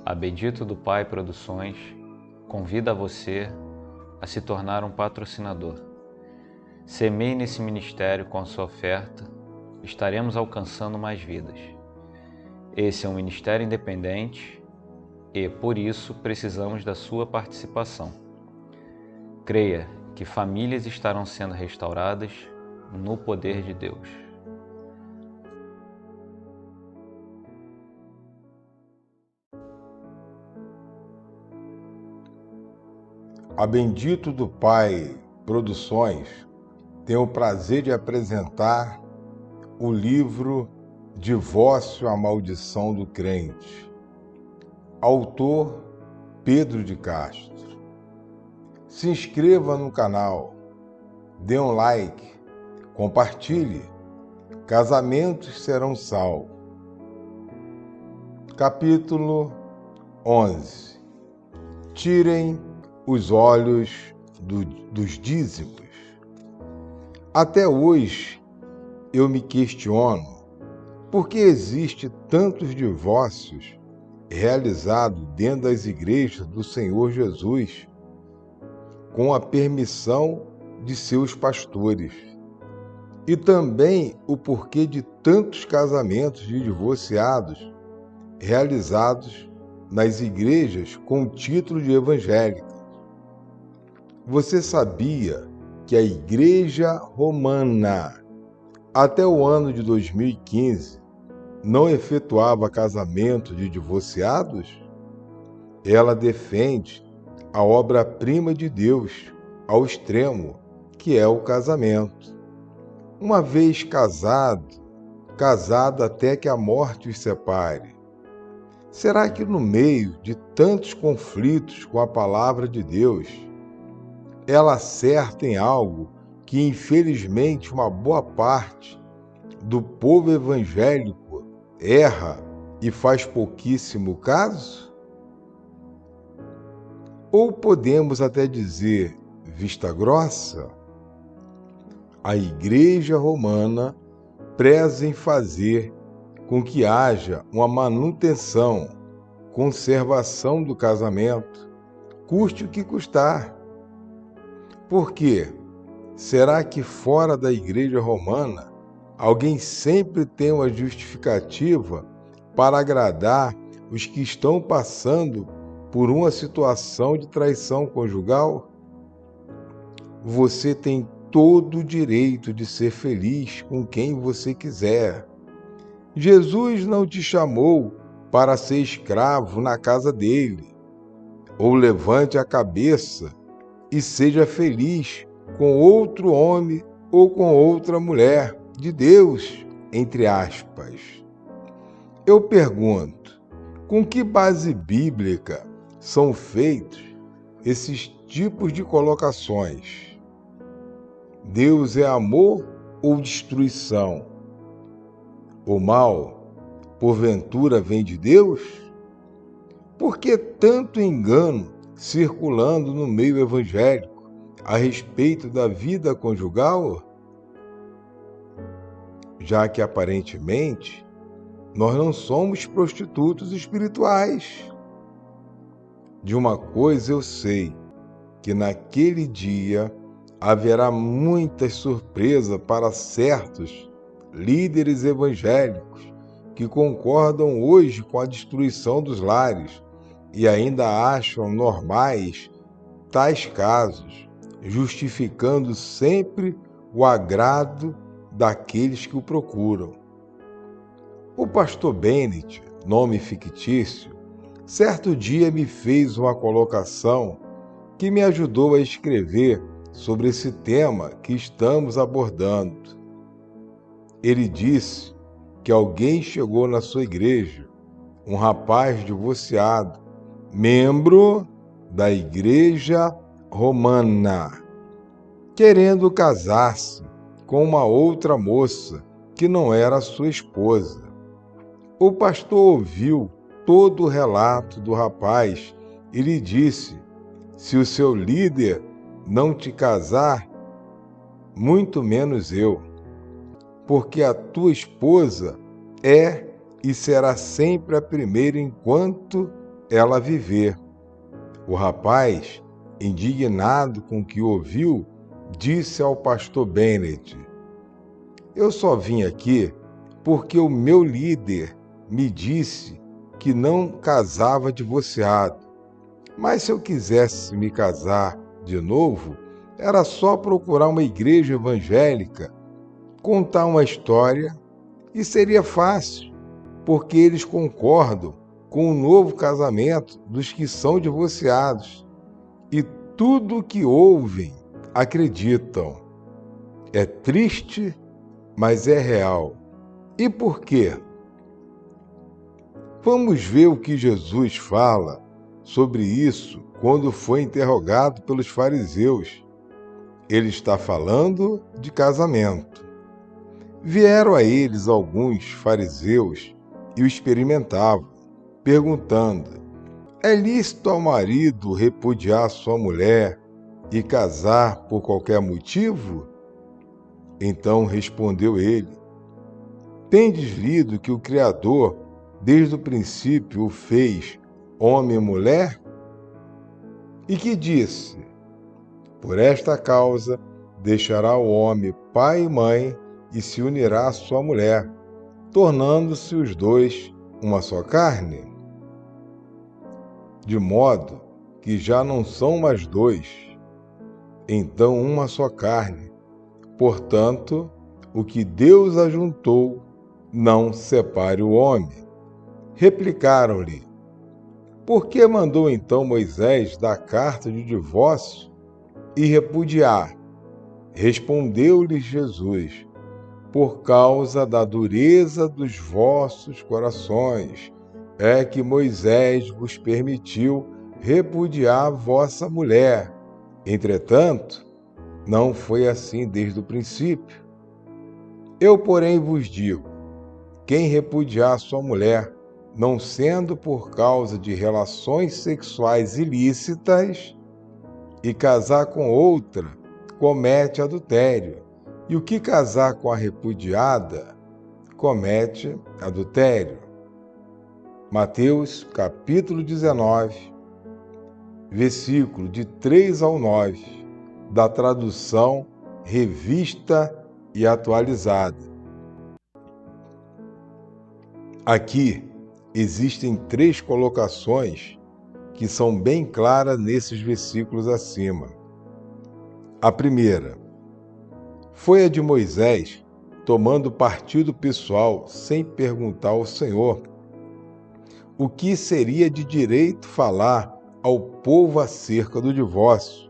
A Bendito do Pai Produções convida você a se tornar um patrocinador. Semeie nesse ministério com a sua oferta, estaremos alcançando mais vidas. Esse é um ministério independente e, por isso, precisamos da sua participação. Creia que famílias estarão sendo restauradas no poder de Deus. A Bendito do Pai Produções tem o prazer de apresentar o livro Divórcio, a Maldição do Crente. Autor Pedro de Castro. Se inscreva no canal, dê um like, compartilhe. Casamentos serão salvos. Capítulo 11. Tirem os olhos dos dízimos. Até hoje eu me questiono por que existe tantos divórcios realizados dentro das igrejas do Senhor Jesus com a permissão de seus pastores, e também o porquê de tantos casamentos de divorciados realizados nas igrejas com o título de evangélica. Você sabia que a Igreja Romana, até o ano de 2015, não efetuava casamento de divorciados? Ela defende a obra-prima de Deus ao extremo, que é o casamento. Uma vez casado até que a morte os separe. Será que no meio de tantos conflitos com a palavra de Deus, ela acerta em algo que, infelizmente, uma boa parte do povo evangélico erra e faz pouquíssimo caso? Ou podemos até dizer, vista grossa, a Igreja Romana preza em fazer com que haja uma manutenção, conservação do casamento, custe o que custar. Por quê? Será que fora da Igreja Romana alguém sempre tem uma justificativa para agradar os que estão passando por uma situação de traição conjugal? Você tem todo o direito de ser feliz com quem você quiser. Jesus não te chamou para ser escravo na casa dele. Ou levante a cabeça e seja feliz com outro homem ou com outra mulher de Deus, entre aspas. Eu pergunto, com que base bíblica são feitos esses tipos de colocações? Deus é amor ou destruição? O mal, porventura, vem de Deus? Por que tanto engano circulando no meio evangélico a respeito da vida conjugal? Já que aparentemente nós não somos prostitutos espirituais. De uma coisa eu sei, que naquele dia haverá muita surpresa para certos líderes evangélicos que concordam hoje com a destruição dos lares e ainda acham normais tais casos, justificando sempre o agrado daqueles que o procuram. O pastor Bennett, nome fictício, certo dia me fez uma colocação que me ajudou a escrever sobre esse tema que estamos abordando. Ele disse que alguém chegou na sua igreja, um rapaz divorciado, membro da Igreja Romana, querendo casar-se com uma outra moça que não era sua esposa. O pastor ouviu todo o relato do rapaz e lhe disse: se o seu líder não te casar, muito menos eu, porque a tua esposa é e será sempre a primeira enquanto ela viver. O rapaz, indignado com o que ouviu, disse ao pastor Bennett: eu só vim aqui porque o meu líder me disse que não casava divorciado. Mas se eu quisesse me casar de novo, era só procurar uma igreja evangélica, contar uma história e seria fácil, porque eles concordam com o novo casamento dos que são divorciados e tudo o que ouvem acreditam. É triste, mas é real. E por quê? Vamos ver o que Jesus fala sobre isso quando foi interrogado pelos fariseus. Ele está falando de casamento. Vieram a eles alguns fariseus e o experimentavam, perguntando: é lícito ao marido repudiar sua mulher e casar por qualquer motivo? Então respondeu ele: tendes lido que o Criador, desde o princípio, o fez homem e mulher? E que disse: por esta causa deixará o homem pai e mãe e se unirá à sua mulher, tornando-se os dois uma só carne? De modo que já não são mais dois, então uma só carne. Portanto, o que Deus ajuntou, não separe o homem. Replicaram-lhe: por que mandou então Moisés dar carta de divórcio e repudiar? Respondeu-lhes Jesus: por causa da dureza dos vossos corações, é que Moisés vos permitiu repudiar vossa mulher. Entretanto, não foi assim desde o princípio. Eu, porém, vos digo: quem repudiar sua mulher, não sendo por causa de relações sexuais ilícitas, e casar com outra, comete adultério. E o que casar com a repudiada, comete adultério. Mateus, capítulo 19, versículo de 3 ao 9, da tradução Revista e Atualizada. Aqui existem 3 colocações que são bem claras nesses versículos acima. A primeira foi a de Moisés, tomando partido pessoal, sem perguntar ao Senhor o que seria de direito falar ao povo acerca do divórcio.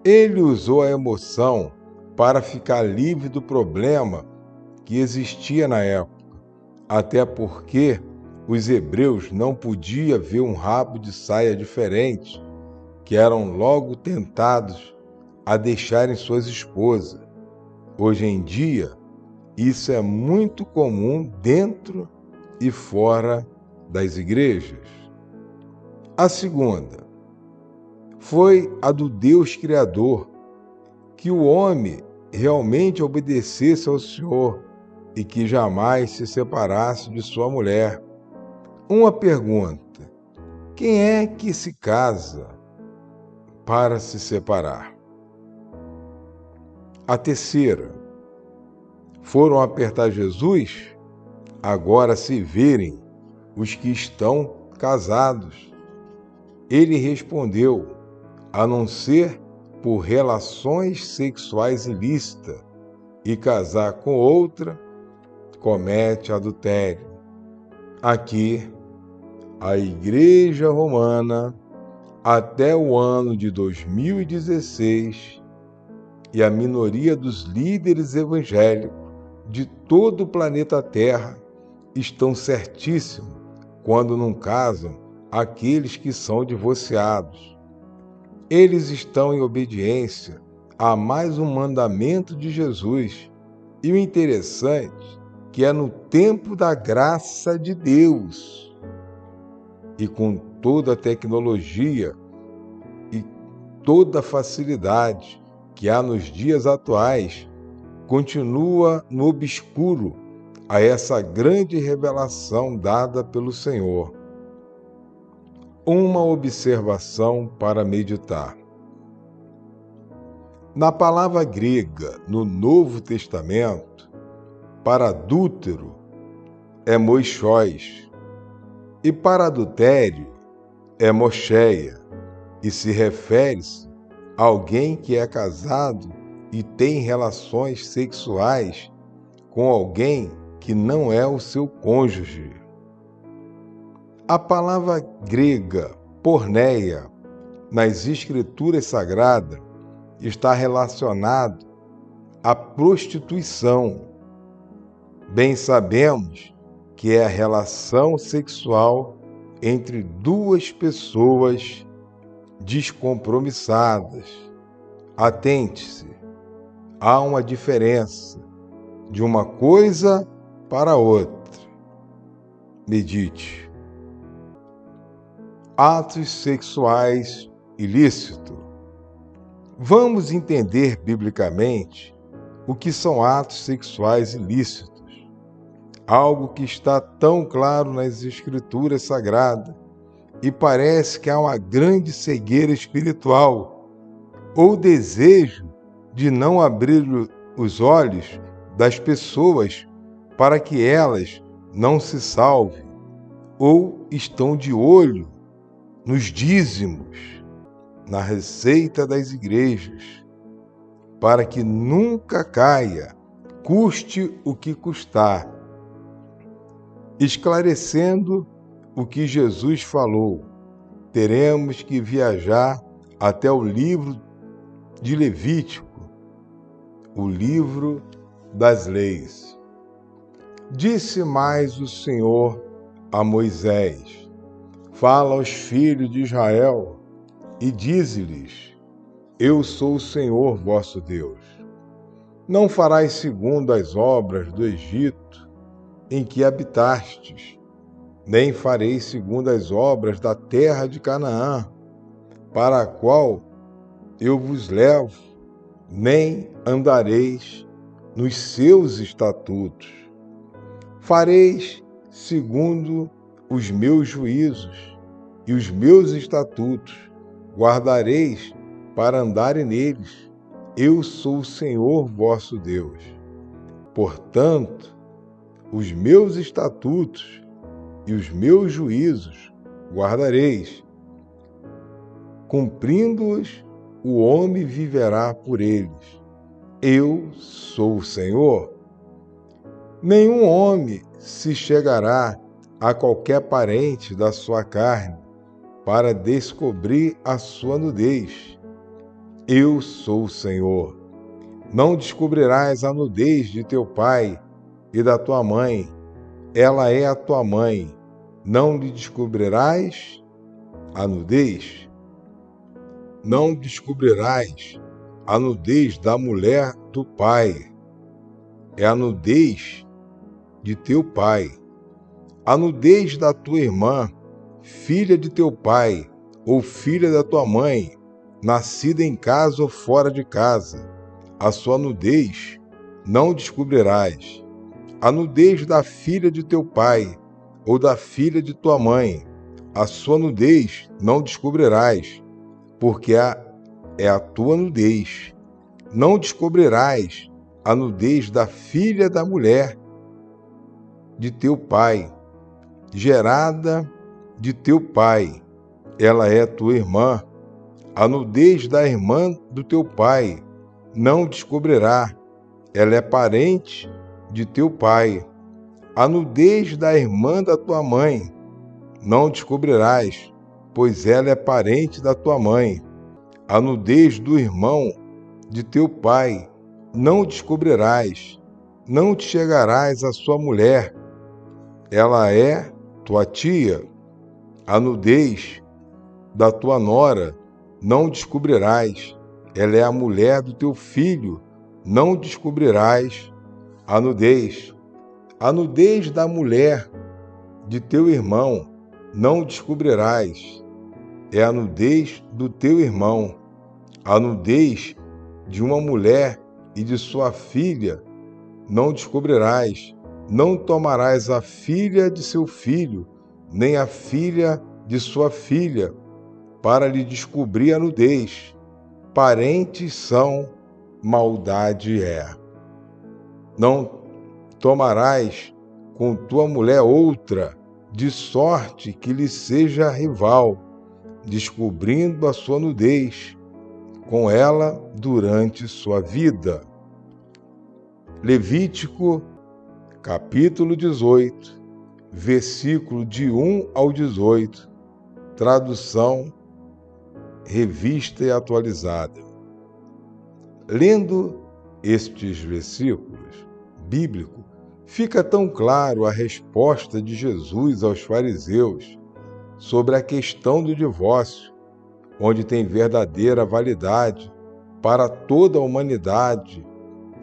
Ele usou a emoção para ficar livre do problema que existia na época, até porque os hebreus não podiam ver um rabo de saia diferente, que eram logo tentados a deixarem suas esposas. Hoje em dia, isso é muito comum dentro e fora das igrejas. A segunda foi a do Deus Criador, que o homem realmente obedecesse ao Senhor e que jamais se separasse de sua mulher. Uma pergunta: quem é que se casa para se separar? A terceira: foram apertar Jesus? Agora se verem os que estão casados. Ele respondeu: a não ser por relações sexuais ilícitas, e casar com outra, comete adultério. Aqui, a Igreja Romana, até o ano de 2016, e a minoria dos líderes evangélicos de todo o planeta Terra estão certíssimos quando não casam aqueles que são divorciados. Eles estão em obediência a mais um mandamento de Jesus. E o interessante é que é no tempo da graça de Deus e com toda a tecnologia e toda a facilidade que há nos dias atuais, continua no obscuro a essa grande revelação dada pelo Senhor. Uma observação para meditar. Na palavra grega, no Novo Testamento, para adúltero é moixós, e para adultério é mocheia, e se refere-se a alguém que é casado e tem relações sexuais com alguém que não é o seu cônjuge. A palavra grega porneia, nas Escrituras Sagradas, está relacionado à prostituição. Bem sabemos que é a relação sexual entre duas pessoas descompromissadas. Atente-se, há uma diferença de uma coisa para outra. Medite. Atos sexuais ilícitos. Vamos entender biblicamente o que são atos sexuais ilícitos, algo que está tão claro nas Escrituras Sagradas e parece que há uma grande cegueira espiritual ou desejo de não abrir os olhos das pessoas para que elas não se salvem, ou estão de olho nos dízimos, na receita das igrejas, para que nunca caia, custe o que custar. Esclarecendo o que Jesus falou, teremos que viajar até o livro de Levítico, o livro das leis. Disse mais o Senhor a Moisés: fala aos filhos de Israel e dize-lhes: eu sou o Senhor vosso Deus. Não farás segundo as obras do Egito em que habitastes, nem fareis segundo as obras da terra de Canaã, para a qual eu vos levo, nem andareis nos seus estatutos. Fareis segundo os meus juízos e os meus estatutos, guardareis para andarem neles. Eu sou o Senhor vosso Deus. Portanto, os meus estatutos e os meus juízos guardareis. Cumprindo-os, o homem viverá por eles. Eu sou o Senhor. Nenhum homem se chegará a qualquer parente da sua carne para descobrir a sua nudez. Eu sou o Senhor. Não descobrirás a nudez de teu pai e da tua mãe. Ela é a tua mãe. Não lhe descobrirás a nudez. Não descobrirás a nudez da mulher do pai. É a nudez de teu pai. A nudez da tua irmã, filha de teu pai, ou filha da tua mãe, nascida em casa ou fora de casa. A sua nudez não descobrirás. A nudez da filha de teu pai, ou da filha de tua mãe, a sua nudez não descobrirás, porque é a tua nudez. Não descobrirás a nudez da filha da mulher de teu pai, gerada de teu pai. Ela é tua irmã. A nudez da irmã do teu pai não descobrirá. Ela é parente de teu pai. A nudez da irmã da tua mãe não descobrirás, pois ela é parente da tua mãe. A nudez do irmão de teu pai não descobrirás. Não te chegarás à sua mulher. Ela é tua tia. A nudez da tua nora não descobrirás. Ela é a mulher do teu filho. Não descobrirás a nudez. A nudez da mulher de teu irmão não descobrirás. É a nudez do teu irmão. A nudez de uma mulher e de sua filha não descobrirás. Não tomarás a filha de seu filho, nem a filha de sua filha para lhe descobrir a nudez. Parentes são, maldade é. Não tomarás com tua mulher outra, de sorte que lhe seja rival, descobrindo a sua nudez com ela durante sua vida. Levítico, capítulo 18, versículo de 1 ao 18, tradução, revista e atualizada. Lendo estes versículos bíblicos, fica tão claro a resposta de Jesus aos fariseus sobre a questão do divórcio, onde tem verdadeira validade para toda a humanidade,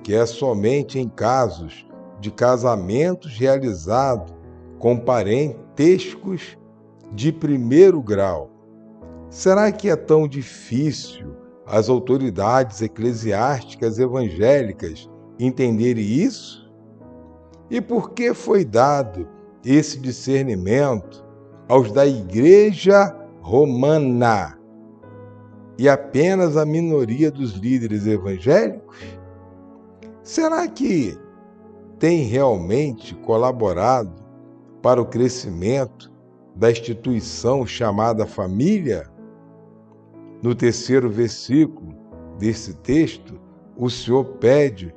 que é somente em casos de casamentos realizados com parentescos de primeiro grau. Será que é tão difícil as autoridades eclesiásticas evangélicas entenderem isso? E por que foi dado esse discernimento aos da Igreja Romana e apenas a minoria dos líderes evangélicos? Será que tem realmente colaborado para o crescimento da instituição chamada família? No terceiro versículo desse texto, o Senhor pede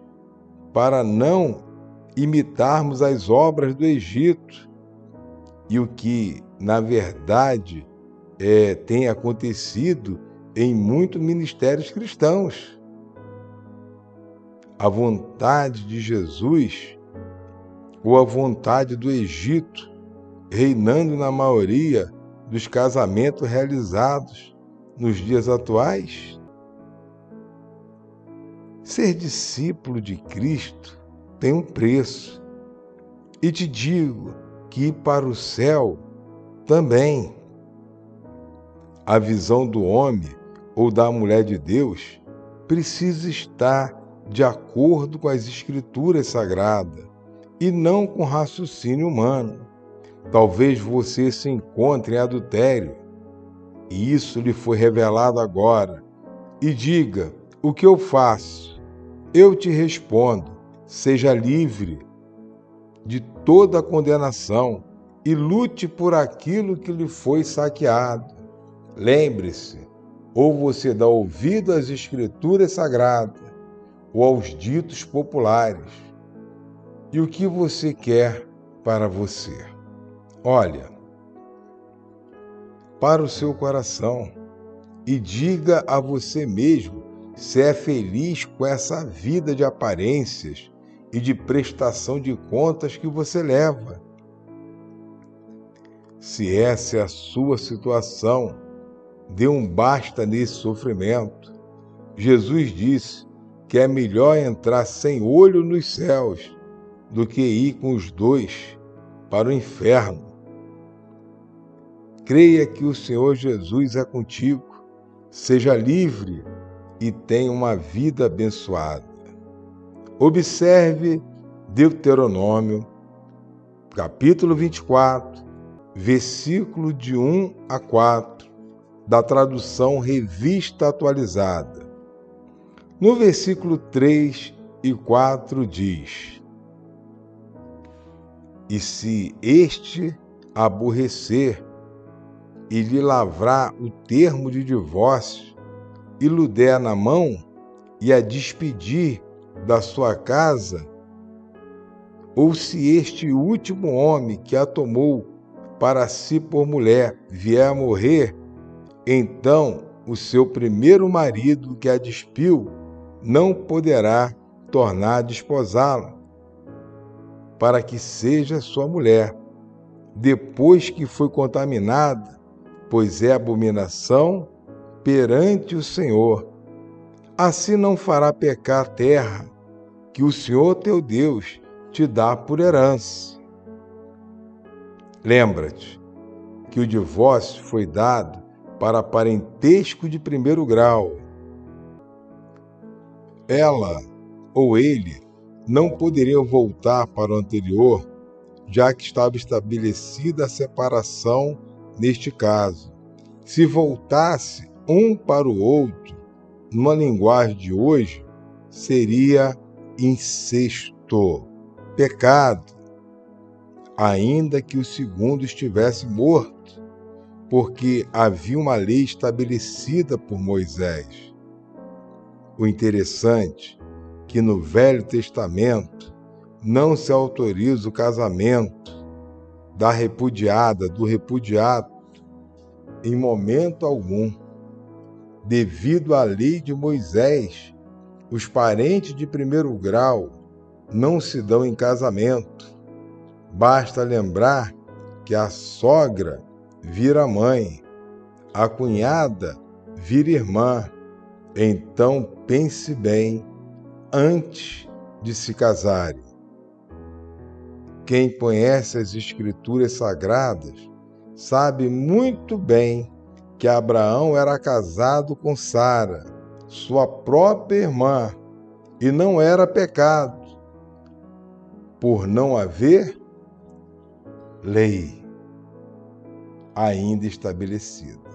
para não imitarmos as obras do Egito, e o que, na verdade, tem acontecido em muitos ministérios cristãos. A vontade de Jesus ou a vontade do Egito reinando na maioria dos casamentos realizados nos dias atuais? Ser discípulo de Cristo tem um preço, e te digo que ir para o céu também. A visão do homem ou da mulher de Deus precisa estar de acordo com as Escrituras Sagradas e não com raciocínio humano. Talvez você se encontre em adultério e isso lhe foi revelado agora, e diga: o que eu faço? Eu te respondo: seja livre de toda condenação e lute por aquilo que lhe foi saqueado. Lembre-se, ou você dá ouvido às Escrituras Sagradas ou aos ditos populares. E o que você quer para você? Olha para o seu coração e diga a você mesmo se é feliz com essa vida de aparências e de prestação de contas que você leva. Se essa é a sua situação, dê um basta nesse sofrimento. Jesus disse que é melhor entrar sem olho nos céus do que ir com os dois para o inferno. Creia que o Senhor Jesus é contigo, seja livre e tenha uma vida abençoada. Observe Deuteronômio, capítulo 24, versículo de 1 a 4, da tradução Revista Atualizada. No versículo 3 e 4 diz: e se este aborrecer e lhe lavrar o termo de divórcio, e lhe der na mão, e a despedir da sua casa, ou se este último homem que a tomou para si por mulher vier a morrer, então o seu primeiro marido que a despiu não poderá tornar a desposá-la, para que seja sua mulher, depois que foi contaminada, pois é abominação perante o Senhor. Assim não fará pecar a terra que o Senhor teu Deus te dá por herança. Lembra-te que o divórcio foi dado para parentesco de primeiro grau. Ela ou ele não poderiam voltar para o anterior, já que estava estabelecida a separação neste caso. Se voltasse um para o outro, numa linguagem de hoje, seria incesto, pecado, ainda que o segundo estivesse morto, porque havia uma lei estabelecida por Moisés. O interessante é que no Velho Testamento não se autoriza o casamento da repudiada, do repudiado, em momento algum. Devido à lei de Moisés, os parentes de primeiro grau não se dão em casamento. Basta lembrar que a sogra vira mãe, a cunhada vira irmã. Então pense bem antes de se casarem. Quem conhece as Escrituras Sagradas sabe muito bem que Abraão era casado com Sara, sua própria irmã, e não era pecado, por não haver lei ainda estabelecida.